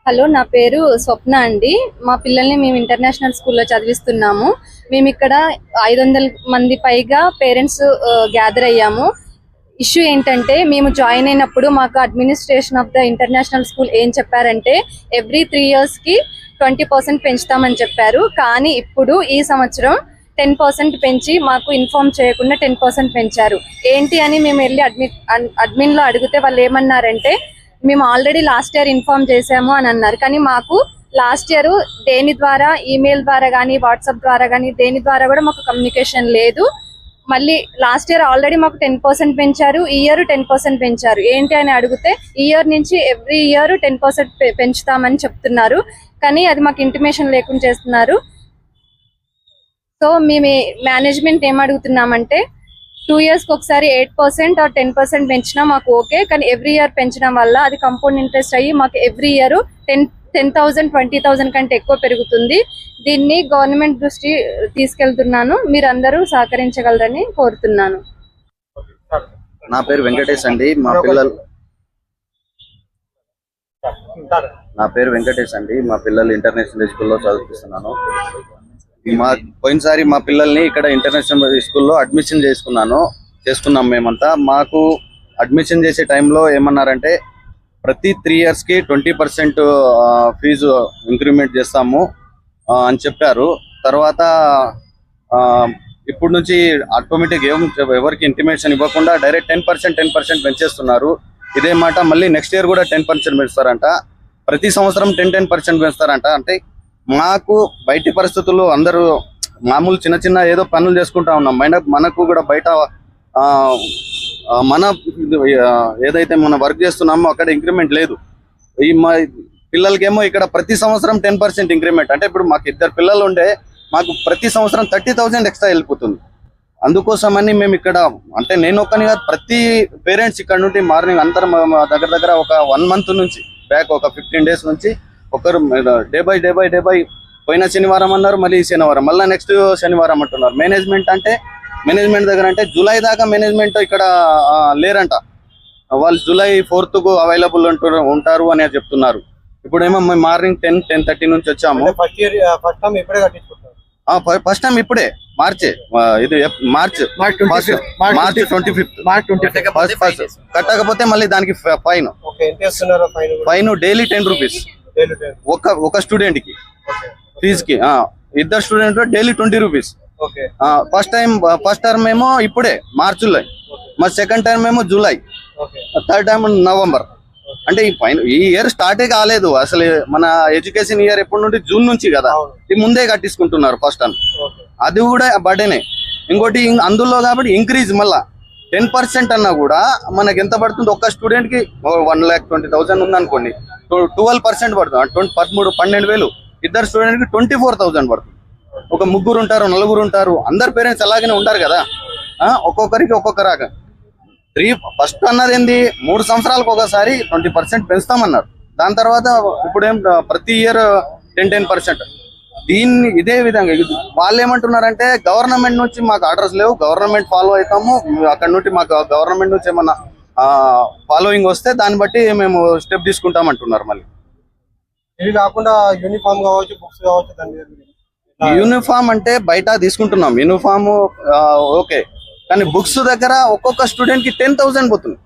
Hello, నా పేరు స్వప్న అండి. మా పిల్లల్ని మేము ఇంటర్నేషనల్ స్కూల్లో చదివిస్తున్నాము. మేము ఇక్కడ 500 మంది పైగా పేరెంట్స్ గ్యాదర్ అయ్యాము. ఇష్యూ ఏంటంటే, మేము జాయిన్ అయినప్పుడు మాకు administration of the international school ఏం చెప్పారంటే ఎవ్రీ 3 yearsకి 20% పెంచుతామని చెప్పారు. కానీ ఇప్పుడు ఈ సంవత్సరం 10% పెంచి మాకు ఇన్ఫార్మ్ చేయకుండా 10% పెంచారు. ఏంటి అని మేము వెళ్ళి అడ్మిన్లో అడిగితే వాళ్ళు ఏమన్నారంటే, మేము ఆల్రెడీ లాస్ట్ ఇయర్ ఇన్ఫార్మ్ చేసాము అని అన్నారు. కానీ మాకు లాస్ట్ ఇయర్ దేని ద్వారా, ఈమెయిల్ ద్వారా కానీ వాట్సాప్ ద్వారా కానీ దేని ద్వారా కూడా మాకు కమ్యూనికేషన్ లేదు. మళ్ళీ లాస్ట్ ఇయర్ ఆల్రెడీ మాకు 10% పెంచారు, ఈ ఇయర్ 10% పెంచారు. ఏంటి అని అడిగితే ఈ ఇయర్ నుంచి ఎవ్రీ ఇయర్ 10% పెంచుతామని చెప్తున్నారు. కానీ అది మాకు ఇంటిమేషన్ లేకుండా చేస్తున్నారు. సో మేము మేనేజ్మెంట్ ఏం అడుగుతున్నామంటే 2 yearsకి ఒకసారి 8% ఆర్ 10% పెంచినా మాకు ఓకే. కానీ ఎవ్రీ ఇయర్ పెంచడం వల్ల అది కంపౌండ్ ఇంట్రెస్ట్ అయ్యి మాకు ఎవ్రీ ఇయర్ 10,000 20,000 కంటే ఎక్కువ పెరుగుతుంది. దీన్ని గవర్నమెంట్ దృష్టి తీసుకెళ్తున్నాను. మీరందరూ సహకరించగలరని కోరుతున్నాను. నా పేరు వెంకటేష్ అండి. మా పిల్లలు ఇంటర్నేషనల్ స్కూల్లో చదివిస్తున్నాను. పోయినసారి మా పిల్లల్ని ఇక్కడ ఇంటర్నేషనల్ స్కూల్లో అడ్మిషన్ చేసుకున్నాం మేమంతా. మాకు అడ్మిషన్ చేసే టైంలో ఏమన్నారంటే ప్రతి 3 yearsకి 20% ఫీజు ఇంక్రిమెంట్ చేస్తాము అని చెప్పారు. తర్వాత ఇప్పుడు నుంచి ఆటోమేటిక్ ఎవరికి ఇంటిమేషన్ ఇవ్వకుండా డైరెక్ట్ 10% పెంచేస్తున్నారు. ఇదే మాట మళ్ళీ నెక్స్ట్ ఇయర్ కూడా 10% పెంచుతారంట. ప్రతి సంవత్సరం 10% పెంచుతారంట. అంటే మాకు బయటి పరిస్థితుల్లో అందరూ మామూలు చిన్న ఏదో పనులు చేసుకుంటా ఉన్నాం. మనకు కూడా బయట మన ఏదైతే మనం వర్క్ చేస్తున్నామో అక్కడ ఇంక్రిమెంట్ లేదు. మా పిల్లలకేమో ఇక్కడ ప్రతి సంవత్సరం 10% ఇంక్రిమెంట్. అంటే ఇప్పుడు మాకు 2 పిల్లలు ఉంటే మాకు ప్రతి సంవత్సరం 30,000 ఎక్స్ట్రా వెళ్ళిపోతుంది. అందుకోసమని మేము ఇక్కడ, అంటే నేను ఒక్కని కాదు, ప్రతి పేరెంట్స్ ఇక్కడ నుండి మార్నింగ్ అందరం దగ్గర ఒక 1 month నుంచి బ్యాక్ ఒక 15 days నుంచి ఒకరు డే బై పోయిన శనివారం అన్నారు, మళ్ళీ శనివారం, మళ్ళీ నెక్స్ట్ శనివారం అంటున్నారు. మేనేజ్మెంట్ దగ్గర అంటే జూలై దాకా మేనేజ్మెంట్ ఇక్కడ లేరంట. వాళ్ళు July 4th అవైలబుల్ ఉంటారు అని చెప్తున్నారు. ఇప్పుడేమో మేము మార్నింగ్ 10-10:30 నుంచి వచ్చాము. ఫస్ట్ టైం ఇప్పుడే మార్చి 25th కట్టకపోతే మళ్ళీ దానికి ఫైన్ డైలీ 10 rupees ఒక స్టూడెంట్ కి ఫీజుకి. 2 student daily 20 rupees. First term ఏమో ఇప్పుడే మార్చిలో, మరి సెకండ్ టర్మ్ ఏమో జూలై, థర్డ్ టర్మ్ నవంబర్. అంటే ఈ ఇయర్ స్టార్టే కాలేదు అసలు. మన ఎడ్యుకేషన్ ఇయర్ ఎప్పటి నుండి జూన్ నుంచి కదా, ఇది ముందే కట్టించుకుంటున్నారు ఫస్ట్ టర్మ్. అది కూడా బర్త్డేనే. ఇంకోటి అందులో కాబట్టి ఇంక్రీజ్ మళ్ళా 10% అన్నా కూడా మనకి ఎంత పడుతుంది? ఒక్క స్టూడెంట్ కి 1,20,000 ఉందనుకోండి, 12% పడుతుంది. 12,000. 2 స్టూడెంట్ కి 24,000 పడుతుంది. ఒక 3 ఉంటారు, 4 ఉంటారు, అందరు పేరెంట్స్ అలాగనే ఉంటారు కదా. ఒక్కొక్కరికి ఒక్కొక్క రాక ఫస్ట్ అన్నది ఏంది, 3 సంవత్సరాలకు ఒకసారి 20% పెంచుతామన్నారు. దాని తర్వాత ఇప్పుడేం ప్రతి ఇయర్ 10% దీన్ని ఇదే విధంగా వాళ్ళు ఏమంటున్నారంటే గవర్నమెంట్ నుంచి మాకు ఆర్డర్స్ లేవు, గవర్నమెంట్ ఫాలో అవుతాము, అక్కడ నుండి మాకు గవర్నమెంట్ నుంచి ఏమన్నా ఫాలోయింగ్ వస్తే దాన్ని బట్టి మేము స్టెప్ తీసుకుంటామంటున్నారు. మళ్ళీ ఇవి కాకుండా యూనిఫామ్ కావచ్చు, బుక్స్ కావచ్చు. యూనిఫామ్ అంటే బయట తీసుకుంటున్నాం యూనిఫామ్, ఓకే. కానీ బుక్స్ దగ్గర ఒక్కొక్క స్టూడెంట్ కి 10,000 పోతుంది.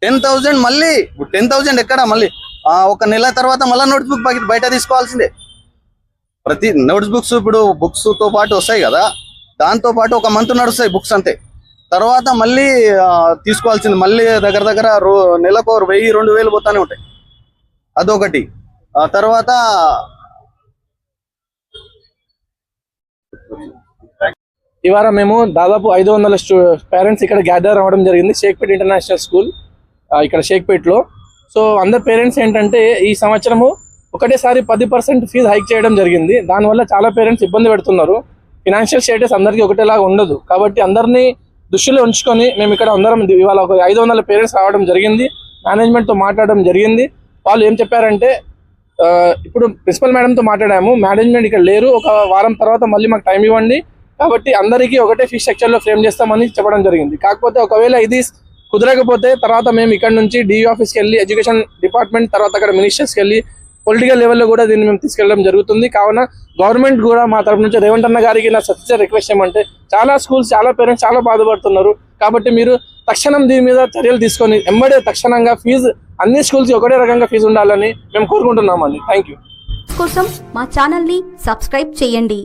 10,000 మళ్ళీ 10,000 ఎక్కడ? మళ్ళీ ఒక నెల తర్వాత మళ్ళీ నోట్స్ బుక్ బయట తీసుకోవాల్సిందే. ప్రతి నోట్స్ బుక్స్ ఇప్పుడు బుక్స్ తో పాటు వస్తాయి కదా, దాంతో పాటు ఒక మంత్ నడుస్తాయి బుక్స్ అంతే. తర్వాత మళ్ళీ తీసుకోవాల్సింది. మళ్ళీ దగ్గర నెలకు 1,000-2,000 పోతానే ఉంటాయి. అదొకటి. తర్వాత ఇవాళ మేము దాదాపు 500 పేరెంట్స్ ఇక్కడ గ్యాదర్ అవ్వడం జరిగింది. షేక్పేట్ ఇంటర్నేషనల్ స్కూల్ ఇక్కడ షేక్పేట్లో. సో అందరు పేరెంట్స్ ఏంటంటే ఈ సంవత్సరము ఒకటేసారి 10% ఫీజు హైక్ చేయడం జరిగింది. దానివల్ల చాలా పేరెంట్స్ ఇబ్బంది పెడుతున్నారు. ఫినాన్షియల్ స్టేటస్ అందరికీ ఒకటేలాగా ఉండదు. కాబట్టి అందరినీ దృష్టిలో ఉంచుకొని మేము ఇక్కడ అందరం ఇవాళ ఒక 500 పేరెంట్స్ రావడం జరిగింది. మేనేజ్మెంట్తో మాట్లాడడం జరిగింది. వాళ్ళు ఏం చెప్పారంటే, ఇప్పుడు ప్రిన్సిపల్ మేడంతో మాట్లాడాము, మేనేజ్మెంట్ ఇక్కడ లేరు, ఒక వారం తర్వాత మళ్ళీ మాకు టైం ఇవ్వండి, కాబట్టి అందరికీ ఒకటే ఫీ స్ట్రక్చర్లో ఫ్రేమ్ చేస్తామని చెప్పడం జరిగింది. కాకపోతే ఒకవేళ ఇది కుదరకపోతే తర్వాత మేము ఇక్కడ నుంచి డిఈ ఆఫీస్కి వెళ్ళి, ఎడ్యుకేషన్ డిపార్ట్మెంట్ తర్వాత అక్కడ మినిస్టర్స్కి వెళ్ళి పొలిటికల్ లెవెల్లో కూడా దీన్ని మేము తీసుకెళ్ళడం జరుగుతుంది. కావున గవర్నమెంట్ కూడా మా తరపు నుంచి రేవంత్ అన్న గారికి నా సత్య రిక్వెస్ట్ ఏమంటే చాలా స్కూల్స్, చాలా పేరెంట్స్ చాలా బాధపడుతున్నారు. కాబట్టి మీరు తక్షణం దీని మీద చర్యలు తీసుకొని ఎంబడే తక్షణంగా ఫీజు అన్ని స్కూల్స్ ఒకటే రకంగా ఫీజు ఉండాలని మేము కోరుకుంటున్నామండి. Thank you. కోసం మా ఛానల్ని సబ్స్క్రైబ్ చేయండి.